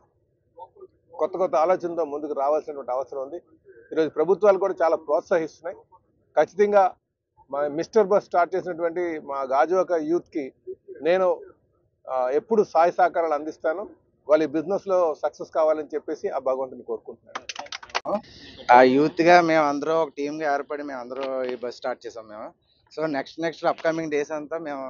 కొత్త కొత్త ఆలోచనతో ముందుకు రావాల్సినటువంటి అవసరం ఉంది. ఈరోజు ప్రభుత్వాలు కూడా చాలా ప్రోత్సహిస్తున్నాయి. ఖచ్చితంగా మా మిస్టర్ బస్ స్టార్ట్ చేసినటువంటి మా గాజువాక యూత్కి నేను ఎప్పుడు సహాయ సహకారాలు అందిస్తాను. వాళ్ళ ఈ బిజినెస్లో సక్సెస్ కావాలని చెప్పేసి ఆ భగవంతుని కోరుకుంటున్నాను. ఆ యూత్గా మేము అందరూ ఒక టీమ్గా ఏర్పడి మేము అందరూ ఈ బస్ స్టార్ట్ చేసాం మేము. సో నెక్స్ట్ అప్కమింగ్ డేస్ అంతా మేము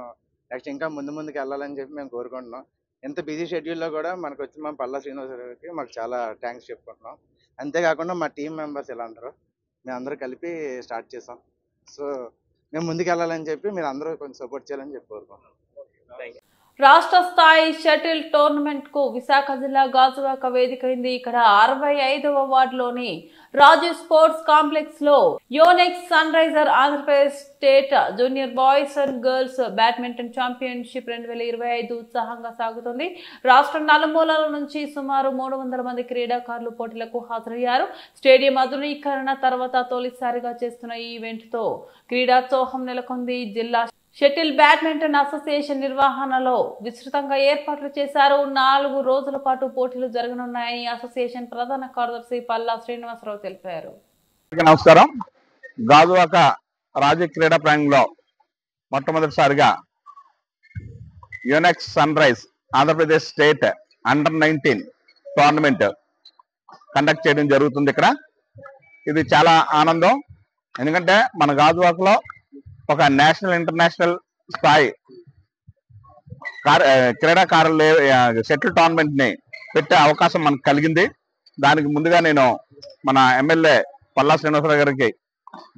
నెక్స్ట్ ఇంకా ముందుకు వెళ్ళాలని చెప్పి మేము కోరుకుంటున్నాం. ఇంత బిజీ షెడ్యూల్లో కూడా మనకు వచ్చి మా పల్లా శ్రీనివాస గారికి మాకు చాలా థ్యాంక్స్ చెప్పుకుంటున్నాం. అంతేకాకుండా మా టీం మెంబర్స్ ఇలా అందరూ మేము అందరూ కలిపి స్టార్ట్ చేసాం. సో మేము ముందుకు వెళ్ళాలని చెప్పి మీరు అందరూ కొంచెం సపోర్ట్ చేయాలని చెప్పి కోరుకుంటున్నాం. రాష్ట్ర స్థాయి షటిల్ టోర్నమెంట్ కు విశాఖ జిల్లా గాజువాక వేదికైంది. ఇక్కడ 65వ వార్డులోని రాజు స్పోర్ట్స్ కాంప్లెక్స్ లో Yonex sun riser Andhra Pradesh state junior boys and girls badminton championship 2025 ఉత్సాహంగా సాగుతుంది. రాష్ట్ర నలుమూలల నుంచి సుమారు 300 మంది క్రీడాకారులు పోటీలకు హాజరయ్యారు. స్టేడియం ఆధునీకరణ తర్వాత తొలిసారిగా చేస్తున్న ఈ ఈవెంట్ తో క్రీడాోత్సాహం నెలకొంది. జిల్లా షటిల్ బ్యాడ్మింటన్ అసోసియేషన్ నిర్వహణలో విస్తృతంగా ఏర్పాట్లు చేశారు. 4 రోజుల పాటు పోటీలు జరగనున్నాయని అసోసియేషన్ ప్రధాన కార్యదర్శి పల్లా శ్రీనివాసరావు తెలిపారు. నమస్కారం. గాజువాక రాజ్య క్రీడా ప్రాంగణంలో మొట్టమొదటిసారిగా Yonex sunrise Andhra Pradesh state under nineteen tournament conduct చేయడం జరుగుతుంది. ఇక్కడ ఇది చాలా ఆనందం. ఎందుకంటే మన గాజువాకలో ఒక నేషనల్ ఇంటర్నేషనల్ స్థాయి క్రీడాకారులు షటిల్ టోర్నమెంట్ ని పెట్టే అవకాశం మనకు కలిగింది. దానికి ముందుగా నేను మన ఎమ్మెల్యే పల్లా శ్రీనివాసరావు గారికి,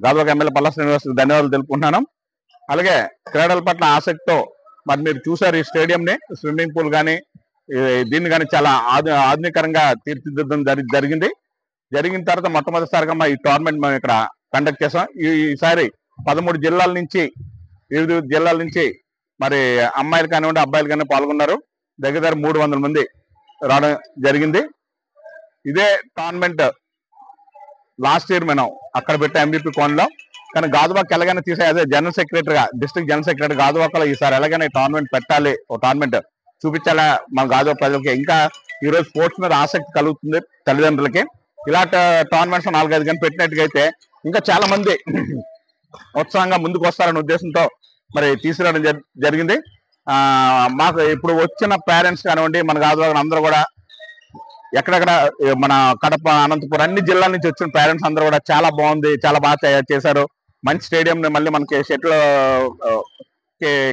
గాజువాక ఎమ్మెల్యే పల్లా శ్రీనివాసరావు ధన్యవాదాలు తెలుపుకుంటున్నాను. అలాగే క్రీడల పట్ల ఆసక్తితో మరి మీరు చూసారు ఈ స్టేడియం ని, స్విమ్మింగ్ పూల్ కానీ దీన్ని కానీ చాలా ఆధునికరంగా తీర్చిదిద్దడం జరిగిన తర్వాత మొట్టమొదటిసారిగా ఈ టోర్నమెంట్ మనం ఇక్కడ కండక్ట్ చేసాం. ఈసారి 13 జిల్లాల నుంచి, వివిధ జిల్లాల నుంచి మరి అమ్మాయిలు కానివ్వండి అబ్బాయిలు కానీ పాల్గొన్నారు. దగ్గర 300 మంది రావడం జరిగింది. ఇదే టోర్నమెంట్ లాస్ట్ ఇయర్ మనం అక్కడ పెట్టే MVP కోన్లో, కానీ గాజువాక ఎలాగైనా తీసే అదే జనరల్ సెక్రటరీగా, డిస్ట్రిక్ట్ జనరల్ సెక్రటరీ గాజువాకలో ఈసారి ఎలాగైనా టోర్నమెంట్ పెట్టాలి, ఓ టోర్నమెంట్ చూపించాలా మన గాజువాక ప్రజలకి. ఇంకా ఈరోజు స్పోర్ట్స్ మీద ఆసక్తి కలుగుతుంది తల్లిదండ్రులకి. ఇలాంటి టోర్నమెంట్స్ 4-5 గంటలు పెట్టినట్టుగా అయితే ఇంకా చాలా మంది ఉత్సాహంగా ముందుకు వస్తారనే ఉద్దేశంతో మరి తీసుకురావడం జరిగింది. మాకు ఇప్పుడు వచ్చిన పేరెంట్స్ కానివ్వండి, మన గాజువాక అందరూ కూడా ఎక్కడెక్కడ మన కడప, అనంతపురం అన్ని జిల్లాల నుంచి వచ్చిన పేరెంట్స్ అందరూ కూడా చాలా బాగుంది, చాలా బాగా చేశారు, మంచి స్టేడియం మళ్ళీ మనకి షటిల్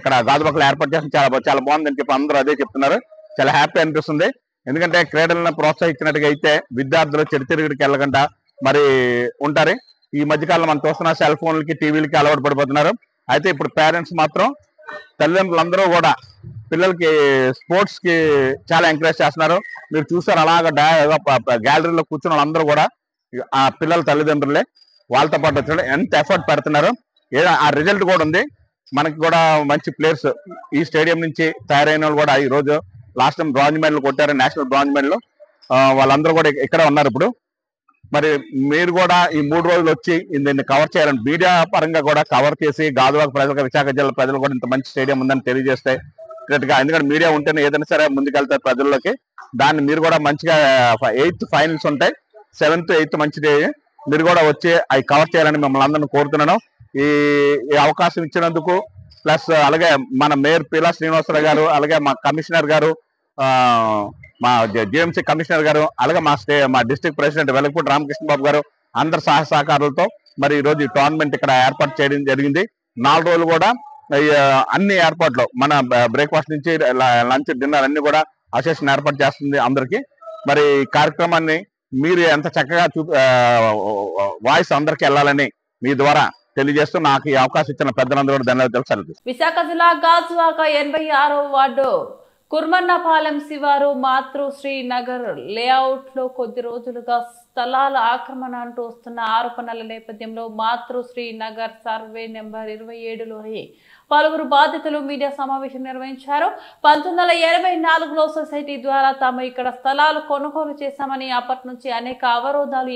ఇక్కడ గాజువాకలో ఏర్పాటు చేసిన చాలా బాగుంది అని చెప్పి అందరూ అదే చెప్తున్నారు. చాలా హ్యాపీ అనిపిస్తుంది. ఎందుకంటే క్రీడలను ప్రోత్సహించినట్టుగా అయితే విద్యార్థులు చెడుతిరుగుడికి వెళ్ళకుండా మరి ఉంటారు. ఈ మధ్యకాలంలో మనం చూస్తున్న సెల్ ఫోన్లకి, టీవీలకి అలవాటు పడిపోతున్నారు. అయితే ఇప్పుడు పేరెంట్స్ మాత్రం, తల్లిదండ్రులందరూ కూడా పిల్లలకి స్పోర్ట్స్ కి చాలా ఎంకరేజ్ చేస్తున్నారు. మీరు చూసారు అలాగా గ్యాలరీలో కూర్చున్న వాళ్ళందరూ కూడా ఆ పిల్లల తల్లిదండ్రులే. వాళ్ళతో పాటు వచ్చిన ఎంత ఎఫర్ట్ పెడుతున్నారు. ఆ రిజల్ట్ కూడా ఉంది. మనకి కూడా మంచి ప్లేయర్స్ ఈ స్టేడియం నుంచి తయారైన వాళ్ళు కూడా ఈ రోజు లాస్ట్ టైం బ్రాంజ్ మెడల్ కొట్టారు, నేషనల్ బ్రాంజ్ మెడల్. వాళ్ళందరూ కూడా ఇక్కడ ఉన్నారు. ఇప్పుడు మరి మీరు కూడా ఈ 3 రోజులు వచ్చి దీన్ని కవర్ చేయాలని, మీడియా పరంగా కూడా కవర్ చేసి గాజువాక ప్రజలకు, విశాఖ జిల్లా ప్రజలు కూడా ఇంత మంచి స్టేడియం ఉందని తెలియజేస్తే కరెక్ట్గా. ఎందుకంటే మీడియా ఉంటేనే ఏదైనా సరే ముందుకెళ్తారు ప్రజల్లోకి. దాన్ని మీరు కూడా మంచిగా 8th ఫైనల్స్ ఉంటాయి, 7th 8th మంచిది, మీరు కూడా వచ్చి అవి కవర్ చేయాలని మిమ్మల్ని అందరిని కోరుతున్నాను. ఈ అవకాశం ఇచ్చినందుకు, ప్లస్ అలాగే మన మేయర్ పీలా శ్రీనివాసరావు గారు, అలాగే మా కమిషనర్ గారు, మా జిఎంసీ కమిషనర్ గారు, అలాగే మా డిస్ట్రిక్ట్ ప్రెసిడెంట్ వెలగపూడి రామకృష్ణ బాబు గారు అందరి సహకారాలతో మరి ఈ రోజు ఈ టోర్నమెంట్ ఇక్కడ ఏర్పాటు చేయడం జరిగింది. 4 రోజులు కూడా అన్ని ఏర్పాట్లు, మన బ్రేక్ఫాస్ట్ నుంచి లంచ్, డిన్నర్ అన్ని కూడా అసోసియేషన్ ఏర్పాటు చేస్తుంది అందరికి. మరి ఈ కార్యక్రమాన్ని మీరు ఎంత చక్కగా వాయిస్ అందరికి వెళ్ళాలని మీ ద్వారా తెలియజేస్తూ నాకు ఈ అవకాశం ఇచ్చిన పెద్దలందరూ ధన్యవాదాలు. విశాఖ జిల్లా గాజువాక 86వ వార్డు కుర్మన్నపాలెం శివారు మాతృశ్రీ నగర్ లేఅవుట్ లో కొద్ది రోజులుగా స్థలాల ఆక్రమణ అంటూ వస్తున్న ఆరోపణల నేపథ్యంలో మాతృశ్రీ నగర్ సర్వే నెంబర్ 27లోని పలువురు బాధితులు మీడియా సమావేశం నిర్వహించారు. 1984లో సొసైటీ ద్వారా తాము ఇక్కడ స్థలాలు కొనుగోలు చేశామని, అప్పటి నుంచి అనేక అవరోధాలు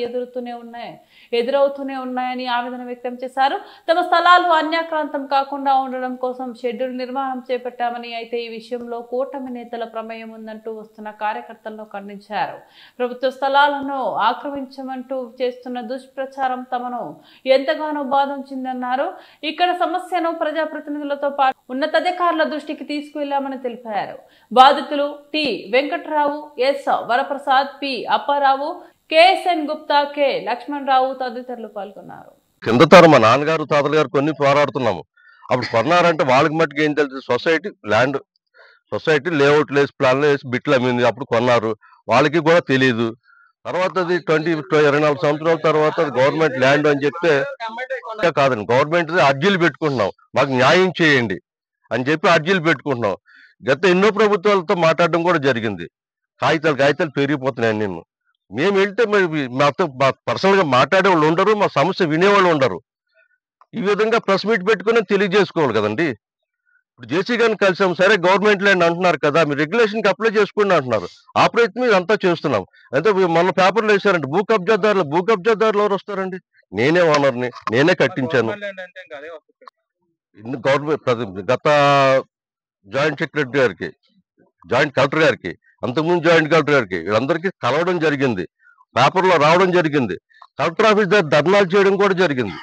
ఎదురవుతూనే ఉన్నాయని ఆవేదన వ్యక్తం చేశారు. తమ స్థలాలు అన్యాక్రాంతం కాకుండా ఉండడం కోసం షెడ్యూల్ నిర్మాణం చేపట్టామని, అయితే ఈ విషయంలో కూటమి నేతల ప్రమేయం ఉందంటూ వస్తున్న కార్యకర్తలను ఖండించారు. ప్రభుత్వ స్థలాలను ఆక్రమించమంటూ చేస్తున్న దుష్ప్రచారం తమను ఎంతగానో బాధించిందన్నారు. ఇక్కడ సమస్యను ప్రజాప్రతినిధులతో పాటు ఉన్నతాధికారుల దృష్టికి తీసుకువెళ్లామని తెలిపారు. బాధితులు T Venkatrao, S Varaprasad, P Apparao, KSN Gupta, K Lakshmanarao తదితరులు పాల్గొన్నారు. కింద తరం మా నాన్నగారు తాతల గారు కొన్ని పోరాడుతున్నాము. అప్పుడు కొన్నారంటే వాళ్ళకి మట్టుకు ఏం తెలుసు, సొసైటీ లేఅవుట్ వేసి ప్లాన్లు వేసి బిట్లు అమ్మింది, అప్పుడు కొన్నారు. వాళ్ళకి కూడా తెలియదు. తర్వాత అది 24 సంవత్సరాల తర్వాత గవర్నమెంట్ ల్యాండ్ అని చెప్తే కాదండి, గవర్నమెంట్ అర్జీలు పెట్టుకుంటున్నాం, మాకు న్యాయం చేయండి అని చెప్పి అర్జీలు పెట్టుకుంటున్నాం. గత ఎన్నో ప్రభుత్వాలతో మాట్లాడడం కూడా జరిగింది. కాగితాలు పెరిగిపోతున్నాయి. నిన్ను మేము వెళ్తే మాతో పర్సనల్ గా మాట్లాడే వాళ్ళు ఉండరు, మా సమస్య వినేవాళ్ళు ఉండరు. ఈ విధంగా ప్రెస్ మీట్ పెట్టుకుని తెలియజేసుకోవాలి కదండి. ఇప్పుడు జేసీ గారిని కలిసాం, సరే గవర్నమెంట్ ల్యాండ్ అంటున్నారు కదా, మీరు రెగ్యులేషన్కి అప్లై చేసుకోండి అంటున్నారు. ఆ ప్రయత్నం ఇదంతా చేస్తున్నాం. అంటే మొన్న పేపర్లు వేసారండి, భూ కబ్జాదారులు ఎవరు వస్తారండి? నేనే ఓనర్ని, నేనే కట్టించాను. గవర్నమెంట్ గత జాయింట్ సెక్రటరీ గారికి, జాయింట్ కలెక్టర్ గారికి, అంతకుముందు జాయింట్ కలెక్టర్ గారికి వీళ్ళందరికీ కలవడం జరిగింది, పేపర్లో రావడం జరిగింది, కలెక్టర్ ఆఫీస్ దగ్గర ధర్నాలు చేయడం కూడా జరిగింది.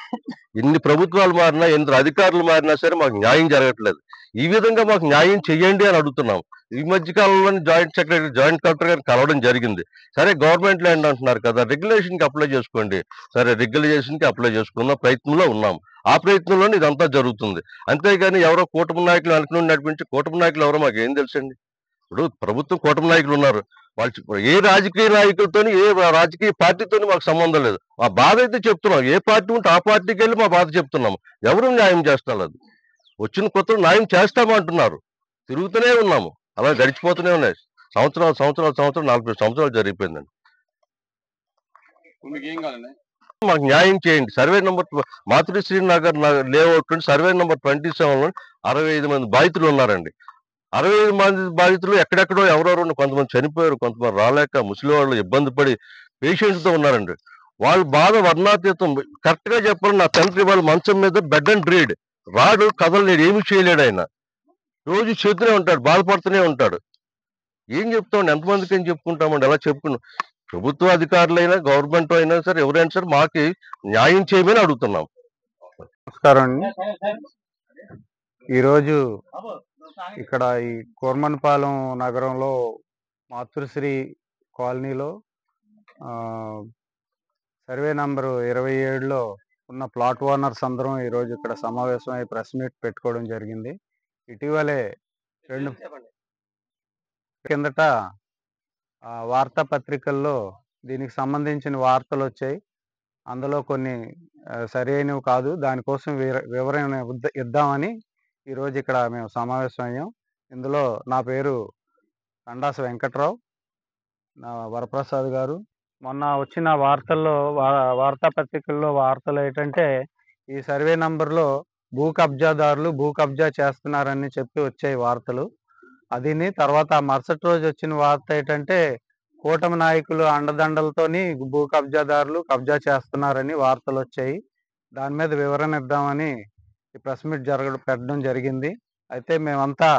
ఎన్ని ప్రభుత్వాలు మారినా, ఎన్ని అధికారులు మారినా సరే మాకు న్యాయం జరగట్లేదు. ఈ విధంగా మాకు న్యాయం చెయ్యండి అని అడుగుతున్నాం. ఈ మధ్య కాలంలోనే జాయింట్ సెక్రటరీ, జాయింట్ కలెక్టర్ గారిని కలవడం జరిగింది. సరే గవర్నమెంట్ ల్యాండ్ అంటున్నారు కదా, రెగ్యులేషన్కి అప్లై చేసుకోండి. సరే రెగ్యులేషన్కి అప్లై చేసుకున్న ప్రయత్నంలో ఉన్నాం. ఆ ప్రయత్నంలోనే ఇదంతా జరుగుతుంది. అంతేగాని ఎవరో కూటమి నాయకులు వెనక నుండి నడిపించి, కూటమి నాయకులు ఎవరో మాకు ఏం తెలుసండి. ఇప్పుడు ప్రభుత్వం కూటమి నాయకులు ఉన్నారు, వాళ్ళు ఏ రాజకీయ నాయకులతో, ఏ రాజకీయ పార్టీతో మాకు సంబంధం లేదు. మా బాధ అయితే చెప్తున్నాం. ఏ పార్టీ ఉంటే ఆ పార్టీకి వెళ్ళి మా బాధ చెప్తున్నాము. ఎవరు న్యాయం చేస్తున్నారు? అది వచ్చిన కొత్తలో న్యాయం చేస్తామంటున్నారు, తిరుగుతూనే ఉన్నాము, అలా గడిచిపోతూనే ఉన్నాయి. సంవత్సరాలు 40 సంవత్సరాలు జరిగిపోయిందండి. మాకు న్యాయం చేయండి. Survey number Matrusri Nagar layout survey number 27లో 65 మంది బాధితులు ఉన్నారండి. 65 మంది బాధితులు ఎక్కడెక్కడో ఎవరెవరు, కొంతమంది చనిపోయారు, కొంతమంది రాలేక ముసలి వాళ్ళు ఇబ్బంది పడి పేషెంట్స్తో ఉన్నారండి. వాళ్ళు బాధ వర్ణాతీతం. కరెక్ట్ గా చెప్పాలి, నా తండ్రి వాళ్ళ మంచం మీద బెడ్ అండ్ రీడ్, రాడు, కదలలేడు, ఏమి చేయలేడు. ఆయన రోజు చేతూనే ఉంటాడు, బాధపడుతూనే ఉంటాడు. ఏం చెప్తామండి? ఎంతమందికి ఏం చెప్పుకుంటామండి? ఎలా చెప్పుకున్నాం? ప్రభుత్వ అధికారులైనా, గవర్నమెంట్ అయినా సరే, ఎవరైనా సరే మాకు న్యాయం చేయమని అడుగుతున్నాం. నమస్కారం అండి. ఈరోజు ఇక్కడ ఈ కోర్మన్పాలెం నగరంలో మాతృశ్రీ కాలనీలో సర్వే నంబరు 27లో ఉన్న ప్లాట్ ఓనర్స్ అందరం ఈరోజు ఇక్కడ సమావేశమై ప్రెస్ మీట్ పెట్టుకోవడం జరిగింది. ఇటీవలే 2 కిందట వార్తాపత్రికల్లో దీనికి సంబంధించిన వార్తలు వచ్చాయి. అందులో కొన్ని సరైనవి కాదు, దానికోసం వివరణ ఇద్దామని ఈరోజు ఇక్కడ మేము సమావేశం అయ్యాం. ఇందులో నా పేరు కండాస వెంకట్రావు, నా వరప్రసాద్ గారు. మొన్న వచ్చిన వార్తల్లో, వార్తాపత్రికల్లో వార్తలు ఏంటంటే, ఈ సర్వే నంబర్లో భూ కబ్జాదారులు భూ కబ్జా చేస్తున్నారని చెప్పి వచ్చాయి వార్తలు. అదిని తర్వాత మరుసటి రోజు వచ్చిన వార్త ఏంటంటే, కూటమి నాయకులు అండదండలతోని భూ కబ్జాదారులు కబ్జా చేస్తున్నారని వార్తలు వచ్చాయి. దాని మీద వివరణ ఇద్దామని ఈ ప్రెస్ మీట్ పెట్టడం జరిగింది. అయితే మేమంతా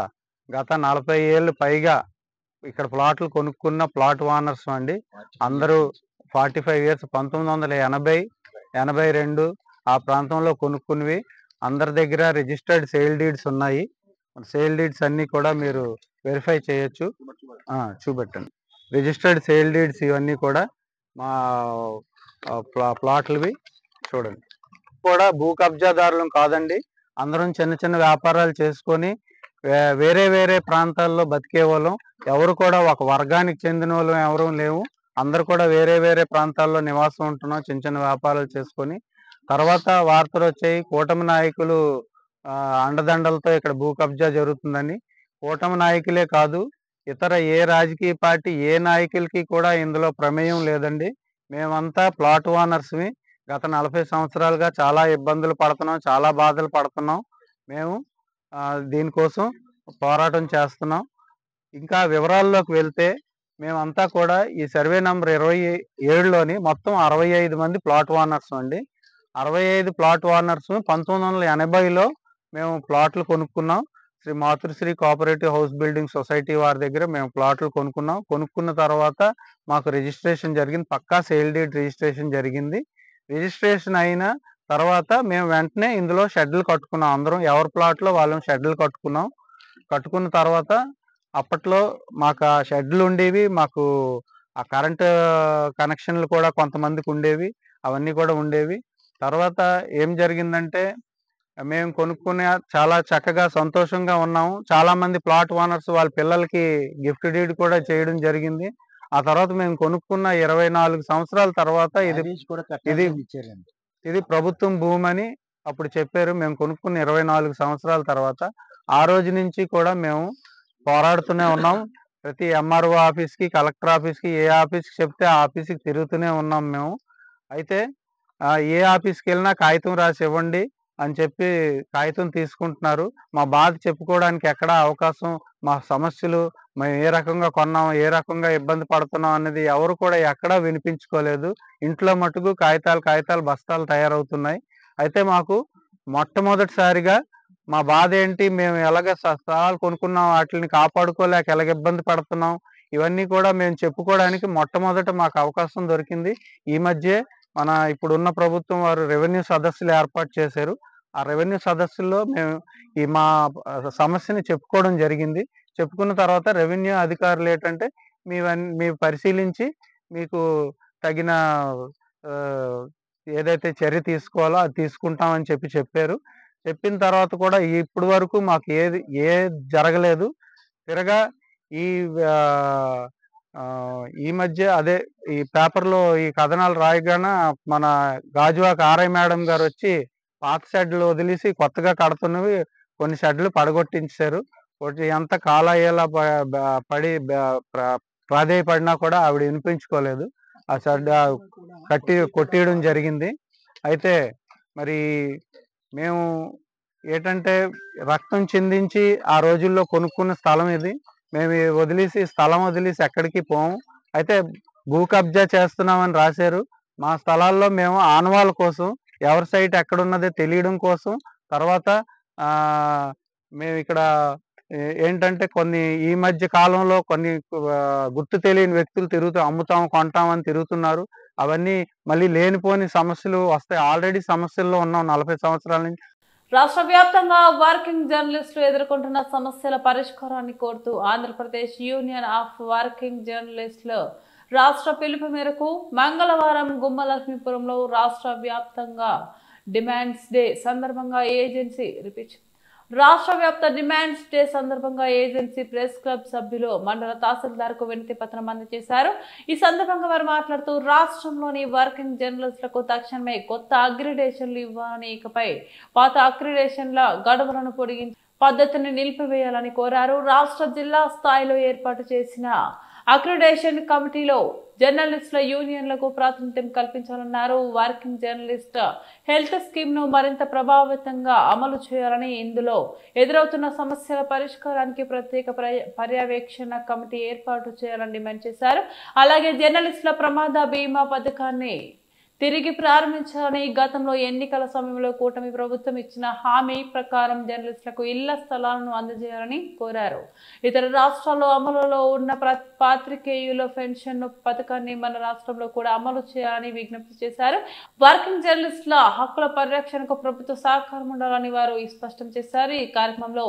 గత 40 ఏళ్ళు పైగా ఇక్కడ ప్లాట్లు కొనుక్కున్న ప్లాట్ ఓనర్స్ అండి. అందరూ 45 ఇయర్స్, 1980, 82 ఆ ప్రాంతంలో కొనుక్కున్నవి. అందరి దగ్గర రిజిస్టర్డ్ సేల్ డీడ్స్ ఉన్నాయి. సేల్ డీడ్స్ అన్నీ కూడా మీరు వెరిఫై చేయొచ్చు. చూపెట్టండి. రిజిస్టర్డ్ సేల్ డీడ్స్ ఇవన్నీ కూడా మా ప్లాట్లవి. చూడండి, కూడా భూ కబ్జాదారులం కాదండి. అందరం చిన్న చిన్న వ్యాపారాలు చేసుకొని వేరే వేరే ప్రాంతాల్లో బతికే వాళ్ళం. ఎవరు కూడా ఒక వర్గానికి చెందిన వాళ్ళం ఎవరూ లేవు. అందరు కూడా వేరే వేరే ప్రాంతాల్లో నివాసం ఉంటున్నాం, చిన్న చిన్న వ్యాపారాలు చేసుకొని. తర్వాత వార్తలు వచ్చాయి, కూటమి నాయకులు అండదండలతో ఇక్కడ భూ కబ్జా జరుగుతుందని. కూటమి నాయకులే కాదు, ఇతర ఏ రాజకీయ పార్టీ ఏ నాయకులకి కూడా ఇందులో ప్రమేయం లేదండి. మేమంతా ప్లాట్ ఓనర్స్వి. గత 40 సంవత్సరాలుగా చాలా ఇబ్బందులు పడుతున్నాం, చాలా బాధలు పడుతున్నాం. మేము దీనికోసం పోరాటం చేస్తున్నాం. ఇంకా వివరాల్లోకి వెళ్తే, మేమంతా కూడా ఈ సర్వే నంబర్ 27లోని మొత్తం 65 మంది ప్లాట్ ఓనర్స్ అండి. 65 ప్లాట్ ఓనర్స్ 1980లో మేము ప్లాట్లు కొనుక్కున్నాం. Sri Matrusri cooperative house building society వారి దగ్గర మేము ప్లాట్లు కొనుక్కున్నాం. కొనుక్కున్న తర్వాత మాకు రిజిస్ట్రేషన్ జరిగింది, పక్కా సేల్ డీడ్ రిజిస్ట్రేషన్ జరిగింది. రిజిస్ట్రేషన్ అయిన తర్వాత మేము వెంటనే ఇందులో షెడ్లు కట్టుకున్నాం. అందరం ఎవరి ప్లాట్లో వాళ్ళం షెడ్లు కట్టుకున్నాం. కట్టుకున్న తర్వాత అప్పట్లో మాకు ఆ షెడ్లు ఉండేవి, మాకు ఆ కరెంటు కనెక్షన్లు కూడా కొంతమందికి ఉండేవి, అవన్నీ కూడా ఉండేవి. తర్వాత ఏం జరిగిందంటే, మేము కొనుక్కునే చాలా చక్కగా సంతోషంగా ఉన్నాము. చాలా మంది ప్లాట్ ఓనర్స్ వాళ్ళ పిల్లలకి గిఫ్ట్ డీడ్ కూడా చేయడం జరిగింది. ఆ తర్వాత మేము కొనుక్కున్న 24 సంవత్సరాల తర్వాత ఇది ప్రభుత్వం భూమి అని అప్పుడు చెప్పారు. మేము కొనుక్కున్న 24 సంవత్సరాల తర్వాత ఆ రోజు నుంచి కూడా మేము పోరాడుతూనే ఉన్నాం. ప్రతి ఎంఆర్ఓ ఆఫీస్కి, కలెక్టర్ ఆఫీస్కి, ఏ ఆఫీస్కి చెప్తే ఆ ఆఫీస్కి తిరుగుతూనే ఉన్నాం మేము. అయితే ఏ ఆఫీస్కి వెళ్ళినా కాగితం రాసి ఇవ్వండి అని చెప్పి కాగితం తీసుకుంటున్నారు. మా బాధ చెప్పుకోవడానికి ఎక్కడా అవకాశం, మా సమస్యలు, మేము ఏ రకంగా కొన్నాం, ఏ రకంగా ఇబ్బంది పడుతున్నాం అనేది ఎవరు కూడా ఎక్కడా వినిపించుకోలేదు. ఇంట్లో మటుకు కాగితాలు బస్తాలు తయారవుతున్నాయి. అయితే మాకు మొట్టమొదటిసారిగా మా బాధ ఏంటి, మేము ఎలాగ స్థలాలు కొనుక్కున్నాం, వాటిని కాపాడుకోలేక ఎలాగ ఇబ్బంది పడుతున్నాం, ఇవన్నీ కూడా మేము చెప్పుకోవడానికి మొట్టమొదట మాకు అవకాశం దొరికింది. ఈ మధ్యే మన ఇప్పుడున్న ప్రభుత్వం వారు రెవెన్యూ సదస్సులు ఏర్పాటు చేశారు. ఆ రెవెన్యూ సదస్సుల్లో మేము మా సమస్యని చెప్పుకోవడం జరిగింది. చెప్పుకున్న తర్వాత రెవెన్యూ అధికారులు ఏంటంటే మీ పరిశీలించి మీకు తగిన ఏదైతే చర్య తీసుకోవాలో అది తీసుకుంటామని చెప్పారు. చెప్పిన తర్వాత కూడా ఇప్పటి వరకు మాకు ఏది జరగలేదు. తిరగా ఈ మధ్య అదే ఈ పేపర్లో ఈ కథనాలు రాయగానే మన గాజువాక ఆర్ఐ మేడం గారు వచ్చి పాత షెడ్లు వదిలేసి కొత్తగా కడుతున్నవి కొన్ని షెడ్లు పడగొట్టించారు. ఎంత కాలయ్యేలా పడి ప్రాధేయపడినా కూడా ఆవిడ వినిపించుకోలేదు. ఆ షెడ్ కొట్టేయడం జరిగింది. అయితే మరి మేము ఏంటంటే రక్తం చిందించి ఆ రోజుల్లో కొనుక్కున్న స్థలం ఇది. మేము స్థలం వదిలేసి ఎక్కడికి పోము. అయితే భూ కబ్జా చేస్తున్నామని రాశారు. మా స్థలాల్లో మేము ఆనవాళ్ళ కోసం, ఎవరి సైట్ ఎక్కడున్నదో తెలియడం కోసం, తర్వాత మేము ఇక్కడ ఏంటంటే ఈ మధ్య కాలంలో కొన్ని గుర్తు తెలియని వ్యక్తులు అమ్ముతాం కొంటామని తిరుగుతున్నారు. అవన్నీ మళ్ళీ లేనిపోని సమస్యలు వస్తాయి. ఆల్రెడీ సమస్యల్లో ఉన్నాం 40 సంవత్సరాల నుంచి. రాష్ట్ర వ్యాప్తంగా వర్కింగ్ జర్నలిస్టులు ఎదుర్కొంటున్న సమస్యల పరిష్కారాన్ని కోరుతూ ఆంధ్రప్రదేశ్ యూనియన్ ఆఫ్ వర్కింగ్ జర్నలిస్టులు రాష్ట్ర పిలుపు మేరకు మంగళవారం గుమ్మలక్ష్మీపురంలో రాష్ట్ర వ్యాప్తంగా డిమాండ్స్ డే సందర్భంగా ఏజెన్సీ ప్రెస్ క్లబ్ సభ్యులు మండల తహసీల్దార్కు వినతి పత్రం అందజేశారు. ఈ సందర్భంగా వారు మాట్లాడుతూ రాష్ట్రంలోని వర్కింగ్ జర్నలిస్టులకు తక్షణమే కొత్త అక్రిడేషన్లు ఇవ్వాలని, ఇకపై పాత అక్రిడేషన్ల గడువులను పొడిగించి పద్ధతిని నిలిపివేయాలని కోరారు. రాష్ట్ర జిల్లా స్థాయిలో ఏర్పాటు చేసిన అక్రిడేషన్ కమిటీలో జర్నలిస్టుల యూనియన్లకు ప్రాతినిధ్యం కల్పించాలన్నారు. వర్కింగ్ జర్నలిస్ట్ హెల్త్ స్కీమ్ ను మరింత ప్రభావితంగా అమలు చేయాలని, ఇందులో ఎదురవుతున్న సమస్యల పరిష్కారానికి ప్రత్యేక పర్యవేక్షణ కమిటీ ఏర్పాటు చేయాలని డిమాండ్ చేశారు. అలాగే జర్నలిస్టుల ప్రమాద బీమా పథకాన్ని తిరిగి ప్రారంభించాలని, గతంలో ఎన్నికల సమయంలో కూటమి ప్రభుత్వం ఇచ్చిన హామీ ప్రకారం జర్నలిస్టులకు ఇళ్ల స్థలాలను అందజేయాలని కోరారు. ఇతర రాష్ట్రాల్లో అమలులో ఉన్న పాత్రికేయుల పెన్షన్ పథకాన్ని మన రాష్ట్రంలో కూడా అమలు చేయాలని విజ్ఞప్తి చేశారు. వర్కింగ్ జర్నలిస్టుల హక్కుల పరిరక్షణకు ప్రభుత్వ సహకారం ఉండాలని వారు స్పష్టం చేశారు. ఈ కార్యక్రమంలో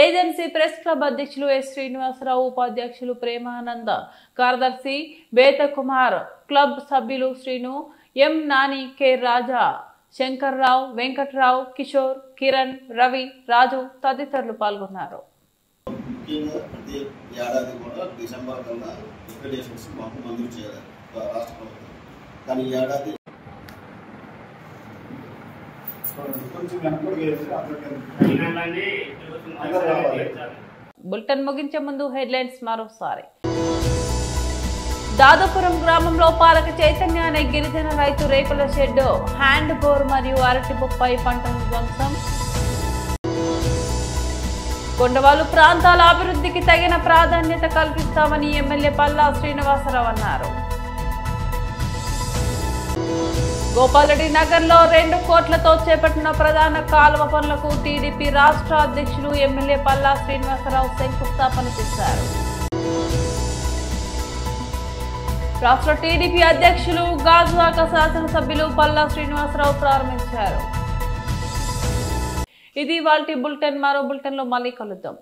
ఏజెన్సీ ప్రెస్ క్లబ్ అధ్యక్షులు ఎస్ శ్రీనివాసరావు, ఉపాధ్యక్షులు ప్రేమానంద, కార్యదర్శి బేతకుమార్, క్లబ్ సభ్యులు శ్రీను, ఎం నాని, కె రాజా, శంకర్రావు, వెంకట్రావు, కిషోర్, కిరణ్, రవి, రాజు తదితరులు పాల్గొన్నారు. ప్రతి ఏడాది కూడా డిసెంబర్ కల్లా అక్రిడేషన్స్ మాకు మంజూరు చేయాలి రాష్ట్ర ప్రభుత్వం. కానీ ఈ ఏడాది బులెటిన్ ముగించే ముందు హెడ్లైన్స్ మరోసారి. దాదాపురం గ్రామంలో పాలక చైతన్య అనే గిరిజన రైతు రేకుల షెడ్, హ్యాండ్ బోర్ మరియు అరటి బొప్పాయి పంటల ధ్వంసం. కొండవాళ్ళు ప్రాంతాల అభివృద్ధికి తగిన ప్రాధాన్యత కల్పిస్తామని ఎమ్మెల్యే పల్లా శ్రీనివాసరావు అన్నారు. గోపాలరెడ్డి నగర్ లో 2 కోట్లతో చేపట్టిన ప్రధాన కాలువ పనులకు టీడీపీ రాష్ట్ర అధ్యక్షులు ఎమ్మెల్యే పల్లా శ్రీనివాసరావు శంకుస్థాపన చేశారు. రాష్ట్ర టీడీపీ అధ్యక్షులు గాజువాక శాసనసభ్యులు పల్లా శ్రీనివాసరావు ప్రారంభించారు. ఇది ఇవాల్టి బులెటిన్. మరో బులెటిన్ లో మళ్ళీ కలుద్దాం.